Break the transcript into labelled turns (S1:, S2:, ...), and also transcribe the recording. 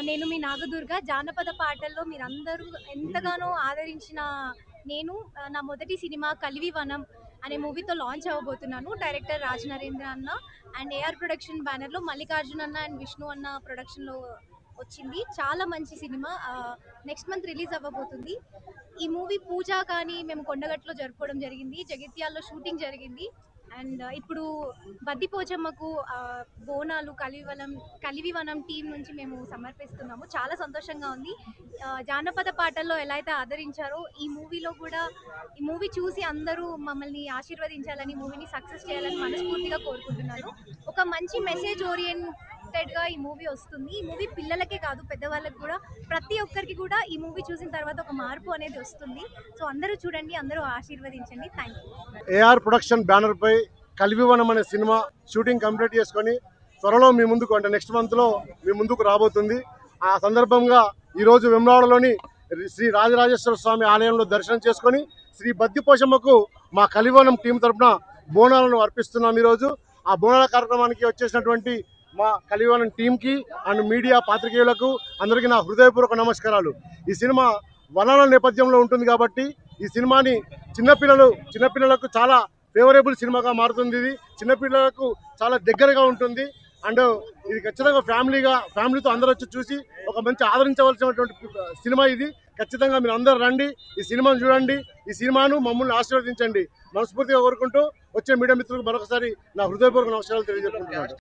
S1: నేను మీ నాగదుర్గ జానపద పాటల్లో మీరందరూ ఎంతగానో ఆదరించిన నేను నా మొదటి సినిమా కలివివనం అనే మూవీతో లాంచ్ అవ్వబోతున్నాను. డైరెక్టర్ రాజ్ నరేంద్ర అన్న అండ్ ఏఆర్ ప్రొడక్షన్ బ్యానర్లో మల్లికార్జున్ అన్న అండ్ విష్ణు అన్న ప్రొడక్షన్లో వచ్చింది. చాలా మంచి సినిమా. నెక్స్ట్ మంత్ రిలీజ్ అవ్వబోతుంది. ఈ మూవీ పూజ కానీ మేము కొండగట్లో జరుపుకోవడం జరిగింది. జగిత్యాల్లో షూటింగ్ జరిగింది. అండ్ ఇప్పుడు బద్దిపోచమ్మకు బోనాలు కలివివనం టీం నుంచి మేము సమర్పిస్తున్నాము. చాలా సంతోషంగా ఉంది. జానపద పాటల్లో ఎలా అయితే ఆదరించారో ఈ మూవీలో కూడా ఈ మూవీ చూసి అందరూ మమ్మల్ని ఆశీర్వదించాలని, మూవీని సక్సెస్ చేయాలని మనస్ఫూర్తిగా కోరుకుంటున్నాను. ఒక మంచి మెసేజ్ ఓరియంటెడ్గా ఈ మూవీ వస్తుంది. ఈ మూవీ పిల్లలకే కాదు, పెద్దవాళ్ళకి కూడా, ప్రతి ఒక్కరికి కూడా ఈ మూవీ చూసిన తర్వాత ఒక మార్పు అనేది వస్తుంది. సో అందరూ చూడండి, అందరూ ఆశీర్వదించండి. Thank you.
S2: AR production banner పై కలివివనం అనే సినిమా షూటింగ్ కంప్లీట్ చేసుకొని త్వరలో మీ ముందుకు, అంటే నెక్స్ట్ మంత్లో మీ ముందుకు రాబోతుంది. ఆ సందర్భంగా ఈరోజు వెమ్లవాడలోని శ్రీ రాజరాజేశ్వర స్వామి ఆలయంలో దర్శనం చేసుకొని శ్రీ బద్దిపోచమ్మకు మా కలివివనం టీం తరఫున బోనాలను అర్పిస్తున్నాం. ఈరోజు ఆ బోనాల కార్యక్రమానికి వచ్చేసినటువంటి మా కలివివనం టీంకి అండ్ మీడియా పాత్రికేయులకు అందరికీ నా హృదయపూర్వక నమస్కారాలు. ఈ సినిమా వనాల నేపథ్యంలో ఉంటుంది కాబట్టి ఈ సినిమాని చిన్నపిల్లలకు చాలా ఫేవరబుల్ సినిమాగా మారుతుంది. ఇది చిన్నపిల్లలకు చాలా దగ్గరగా ఉంటుంది. అండ్ ఇది ఖచ్చితంగా ఫ్యామిలీతో అందరూ వచ్చి చూసి ఒక మంచి ఆదరించవలసినటువంటి సినిమా ఇది. ఖచ్చితంగా మీరు అందరూ రండి, ఈ సినిమాను చూడండి, ఈ సినిమాను మమ్మల్ని ఆశీర్వదించండి మనస్ఫూర్తిగా కోరుకుంటూ వచ్చే మీడియా మిత్రులకు మరొకసారి నా హృదయపూర్వక నమస్కారాలు తెలియజేసుకుంటున్నాను.